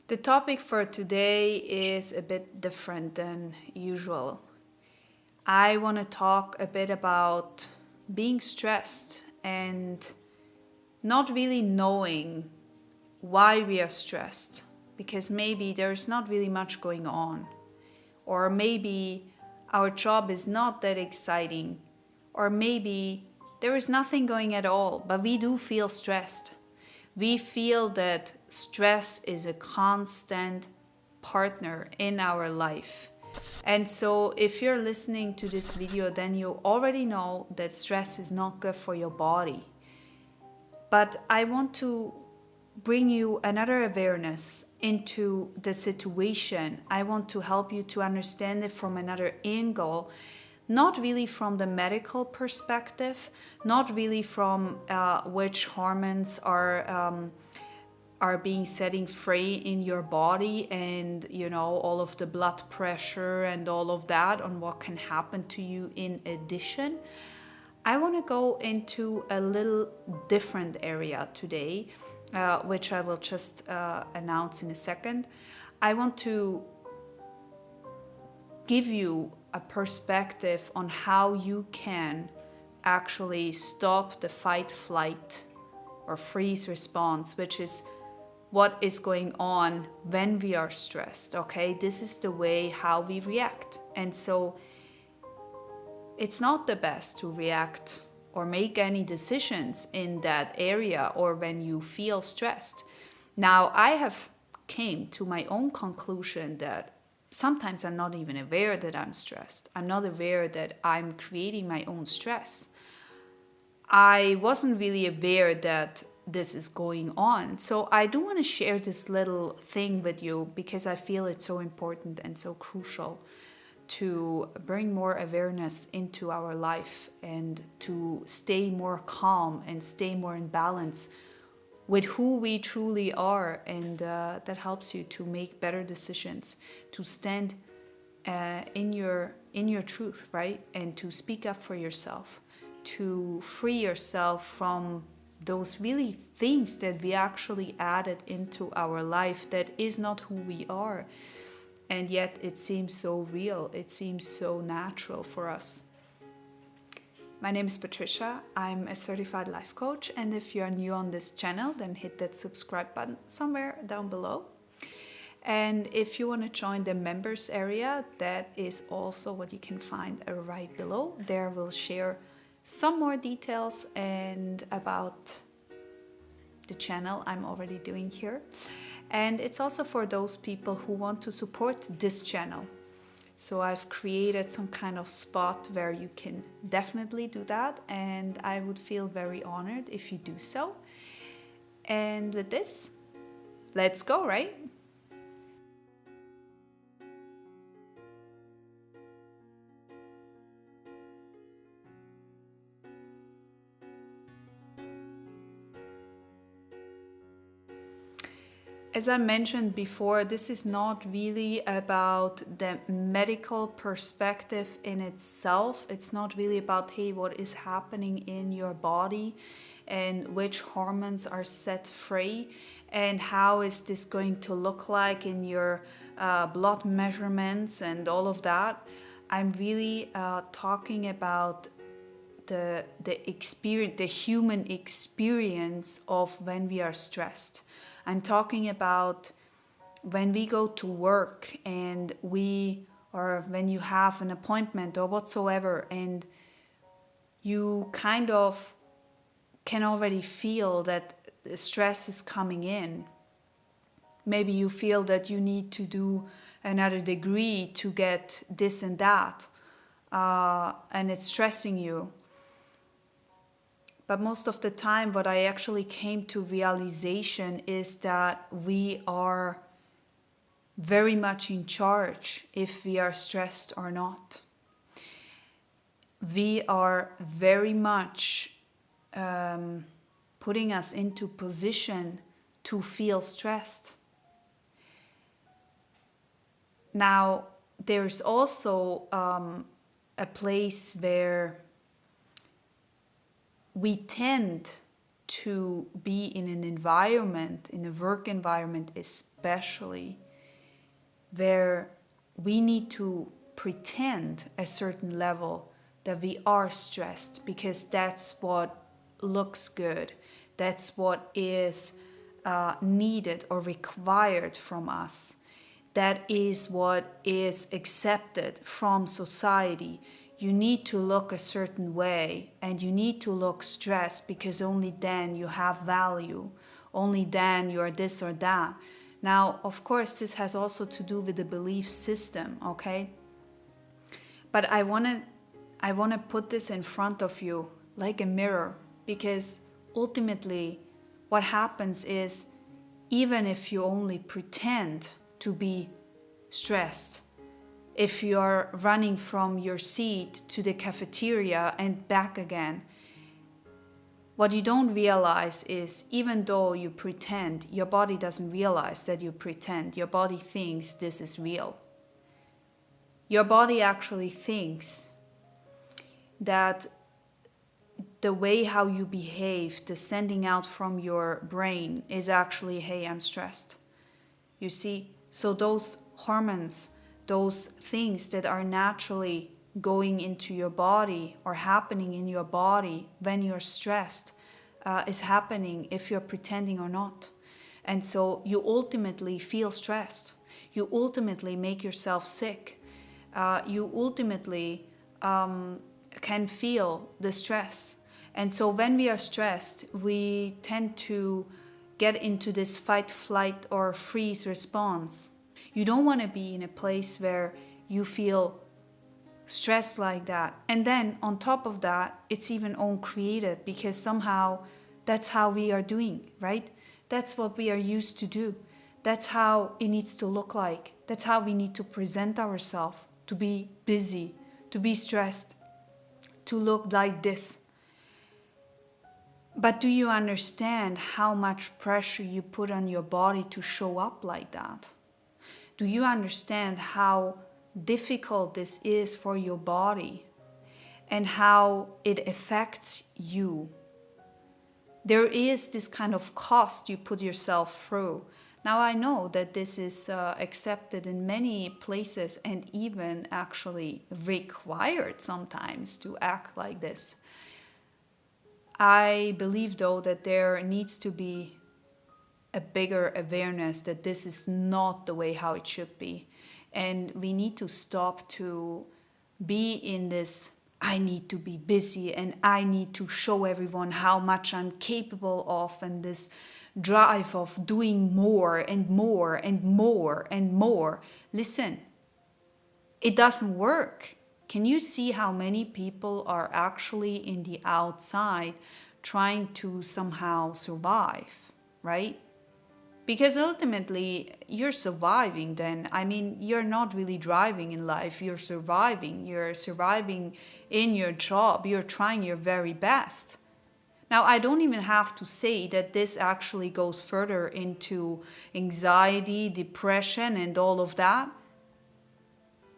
The topic for today is a bit different than usual. I want to talk a bit about being stressed and not really knowing why we are stressed, because maybe there's not really much going on, or maybe our job is not that exciting, or maybe there is nothing going at all, but we do feel stressed. We feel that stress is a constant partner in our life. And so, if you're listening to this video, then you already know that stress is not good for your body. But I want to bring you another awareness into the situation. I want to help you to understand it from another angle, not really from the medical perspective, not really from which hormones are being setting free in your body, and all of the blood pressure and all of that on what can happen to you in addition. I want to go into a little different area today, which I will just announce in a second. I want to give you a perspective on how you can actually stop the fight, flight, or freeze response, which is what is going on when we are stressed. Okay, this is the way how we react. And so it's not the best to react or make any decisions in that area or when you feel stressed. Now, I have came to my own conclusion that sometimes I'm not even aware that I'm stressed. I'm not aware that I'm creating my own stress. I wasn't really aware that this is going on. So I do want to share this little thing with you because I feel it's so important and so crucial to bring more awareness into our life and to stay more calm and stay more in balance with who we truly are, and that helps you to make better decisions, to stand in your truth, right, and to speak up for yourself, to free yourself from those really things that we actually added into our life that is not who we are. And yet it seems so real, it seems so natural for us. My name is Patricia, I'm a certified life coach, and if you are new on this channel, then hit that subscribe button somewhere down below. And if you want to join the members area, that is also what you can find right below. There we'll share some more details and about the channel I'm already doing here. And it's also for those people who want to support this channel. So I've created some kind of spot where you can definitely do that, and I would feel very honored if you do so. And with this, let's go, right? As I mentioned before, this is not really about the medical perspective in itself. It's not really about, hey, what is happening in your body and which hormones are set free and how is this going to look like in your blood measurements and all of that. I'm really talking about the experience, the human experience of when we are stressed. I'm talking about when we go to work and or when you have an appointment or whatsoever, and you kind of can already feel that the stress is coming in. Maybe you feel that you need to do another degree to get this and that, and it's stressing you. But most of the time, what I actually came to realization is that we are very much in charge if we are stressed or not. We are very much putting us into position to feel stressed. Now, there's also a place where we tend to be in an environment, in a work environment especially, where we need to pretend a certain level that we are stressed because that's what looks good, that's what is needed or required from us, that is what is accepted from society. You need to look a certain way and you need to look stressed because only then you have value, only then you are this or that. Now, of course, this has also to do with the belief system, okay? But I want to put this in front of you like a mirror, because ultimately what happens is, even if you only pretend to be stressed, if you are running from your seat to the cafeteria and back again, what you don't realize is, even though you pretend, your body doesn't realize that you pretend. Your body thinks this is real. Your body actually thinks that the way how you behave, the sending out from your brain is actually, hey, I'm stressed. You see? So those hormones, those things that are naturally going into your body or happening in your body when you're stressed is happening if you're pretending or not. And so you ultimately feel stressed. You ultimately make yourself sick. You ultimately can feel the stress. And so when we are stressed, we tend to get into this fight, flight, or freeze response. You don't want to be in a place where you feel stressed like that. And then on top of that, it's even uncreated, because somehow that's how we are doing, right? That's what we are used to do. That's how it needs to look like. That's how we need to present ourselves, to be busy, to be stressed, to look like this. But do you understand how much pressure you put on your body to show up like that? Do you understand how difficult this is for your body and how it affects you? There is this kind of cost you put yourself through. Now, I know that this is accepted in many places and even actually required sometimes to act like this. I believe, though, that there needs to be a bigger awareness that this is not the way how it should be. And we need to stop to be in this, I need to be busy and I need to show everyone how much I'm capable of, and this drive of doing more and more and more and more. Listen, it doesn't work. Can you see how many people are actually in the outside trying to somehow survive, right? Because ultimately, you're surviving then. I mean, you're not really driving in life. You're surviving. You're surviving in your job. You're trying your very best. Now, I don't even have to say that this actually goes further into anxiety, depression, and all of that.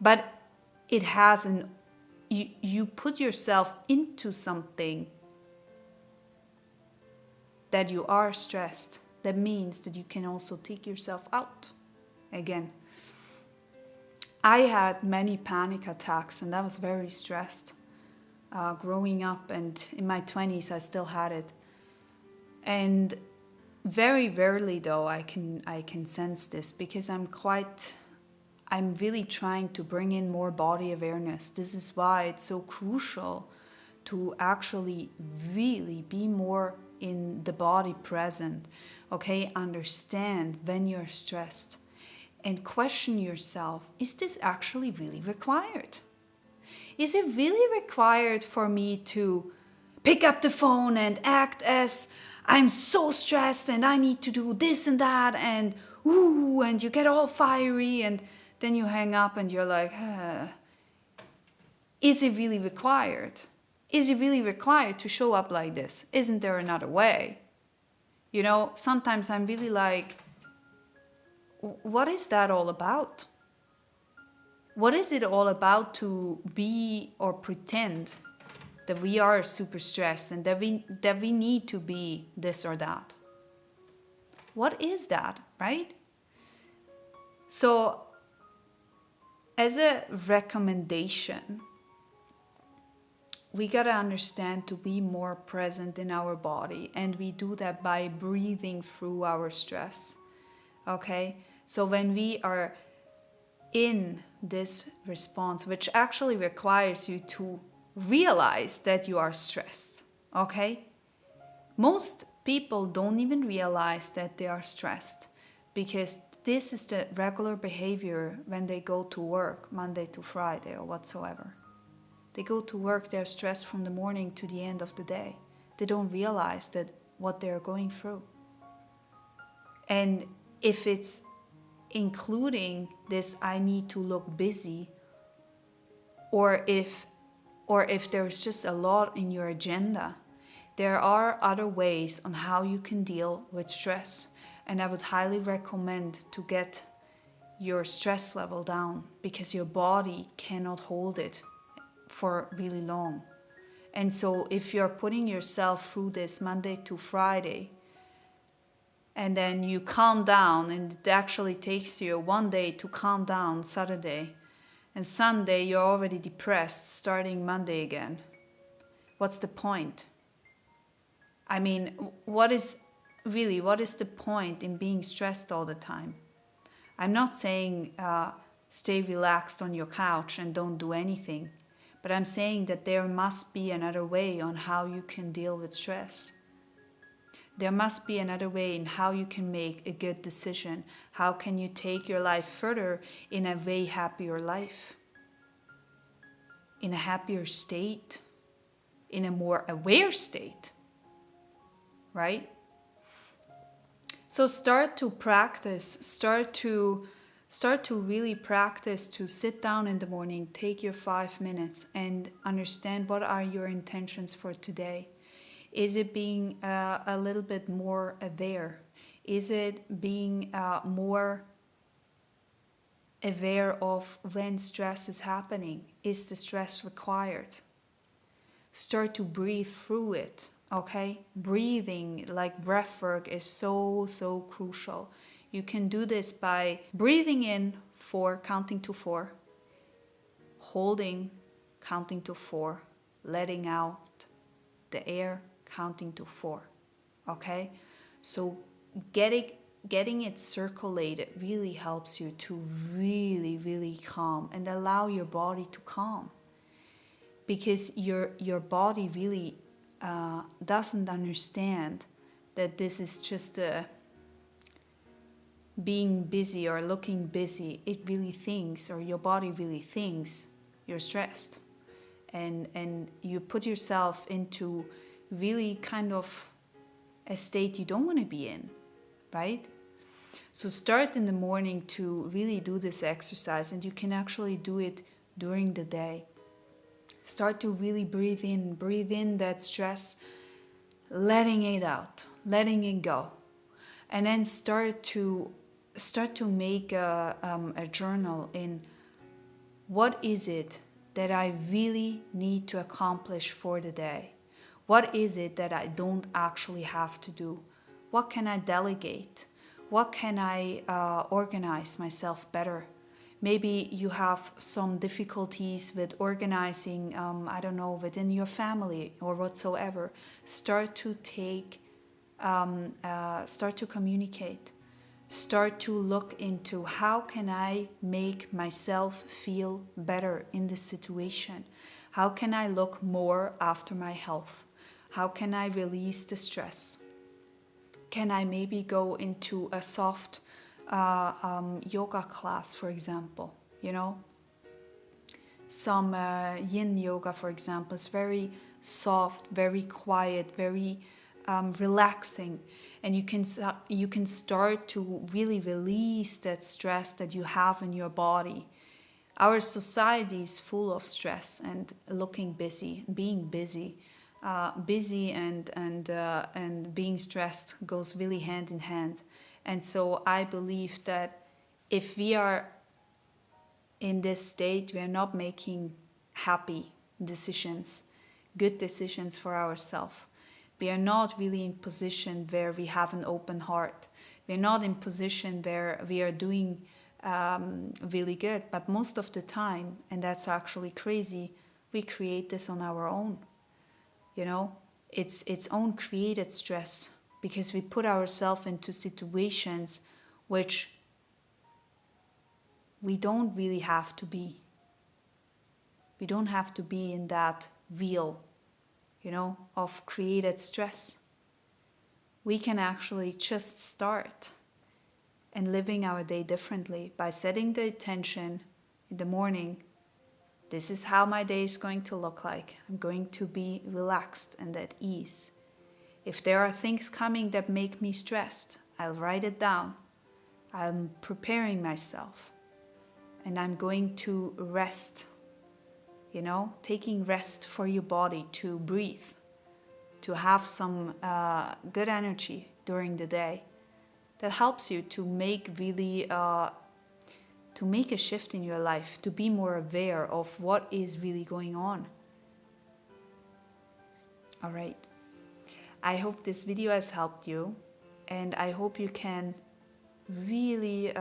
But it has you put yourself into something that you are stressed. That means that you can also take yourself out again. I had many panic attacks and I was very stressed growing up, and in my 20s I still had it. And very rarely though I can sense this, because I'm really trying to bring in more body awareness. This is why it's so crucial to actually really be more in the body present. Okay, understand when you're stressed and question yourself, is this actually really required? Is it really required for me to pick up the phone and act as I'm so stressed and I need to do this and that, and ooh, and you get all fiery and then you hang up and you're like, is it really required? Is it really required to show up like this? Isn't there another way? You know, sometimes I'm really like, what is that all about? What is it all about to be or pretend that we are super stressed and that we need to be this or that. What is that, right? So as a recommendation, we gotta understand to be more present in our body, and we do that by breathing through our stress. Okay, so when we are in this response, which actually requires you to realize that you are stressed, okay? Most people don't even realize that they are stressed, because this is the regular behavior when they go to work Monday to Friday or whatsoever. They go to work, they're stressed from the morning to the end of the day. They don't realize that what they're going through. And if it's including this, I need to look busy, or if there's just a lot in your agenda, there are other ways on how you can deal with stress. And I would highly recommend to get your stress level down, because your body cannot hold it for really long. And so if you're putting yourself through this Monday to Friday, and then you calm down, and it actually takes you one day to calm down, Saturday, and Sunday you're already depressed starting Monday again, what's the point? I mean, what is the point in being stressed all the time? I'm not saying stay relaxed on your couch and don't do anything, but I'm saying that there must be another way on how you can deal with stress. There must be another way in how you can make a good decision. How can you take your life further in a way happier life? In a happier state? In a more aware state? Right? So start to practice, start to really practice to sit down in the morning, take your 5 minutes and understand what are your intentions for today. Is it being a little bit more aware? Is it being more aware of when stress is happening? Is the stress required? Start to breathe through it, okay? Breathing, like breath work, is so crucial. You can do this by breathing in for counting to 4, holding, counting to 4, letting out the air, counting to 4, okay? So getting it circulated really helps you to really calm and allow your body to calm, because your body really doesn't understand that this is just being busy or looking busy. It really thinks, or your body really thinks, you're stressed, and you put yourself into really kind of a state you don't want to be in, right? So start in the morning to really do this exercise, and you can actually do it during the day. Start to really breathe in that stress, letting it out, letting it go. And then start to make a journal in what is it that I really need to accomplish for the day? What is it that I don't actually have to do? What can I delegate? What can I organize myself better? Maybe you have some difficulties with organizing, I don't know, within your family or whatsoever. Start to communicate. Start to look into how can I make myself feel better in this situation? How can I look more after my health? How can I release the stress? Can I maybe go into a soft yoga class, for example? You know, some yin yoga, for example, is very soft, very quiet, very relaxing, and you can start to really release that stress that you have in your body. Our society is full of stress and looking busy, being busy. Busy and being stressed goes really hand in hand. And so I believe that if we are in this state, we are not making happy decisions. good decisions for ourselves. We are not really in position where we have an open heart. We are not in position where we are doing really good. But most of the time, and that's actually crazy, we create this on our own. You know, it's its own created stress because we put ourselves into situations which we don't really have to be. We don't have to be in that wheel, you know, of created stress. We can actually just start and living our day differently by setting the intention in the morning. This is how my day is going to look like. I'm going to be relaxed and at ease. If there are things coming that make me stressed, I'll write it down. I'm preparing myself. And I'm going to rest. You know, taking rest for your body to breathe, to have some good energy during the day. That helps you to make really to make a shift in your life, to be more aware of what is really going on. All right. I hope this video has helped you, and I hope you can really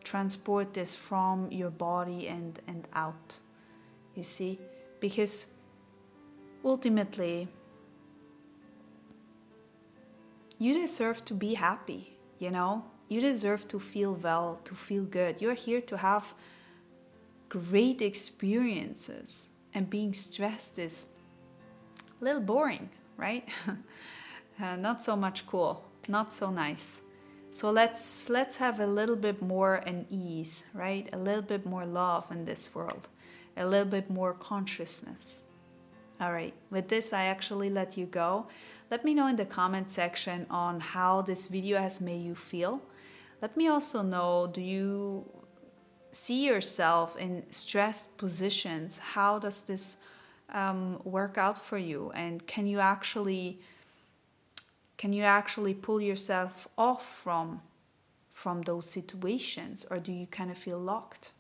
transport this from your body and out. You see, because ultimately you deserve to be happy, you know? You deserve to feel well, to feel good. You're here to have great experiences, and being stressed is a little boring, right? Not so much cool, not so nice. So let's have a little bit more an ease, right? A little bit more love in this world, a little bit more consciousness. All right, with this, I actually let you go. Let me know in the comment section on how this video has made you feel. Let me also know, do you see yourself in stressed positions? How does this work out for you? And can you actually pull yourself off from those situations, or do you kind of feel locked?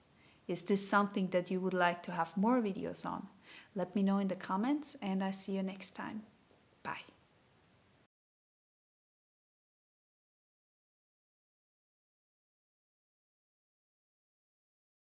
Is this something that you would like to have more videos on? Let me know in the comments, and I see you next time. Bye.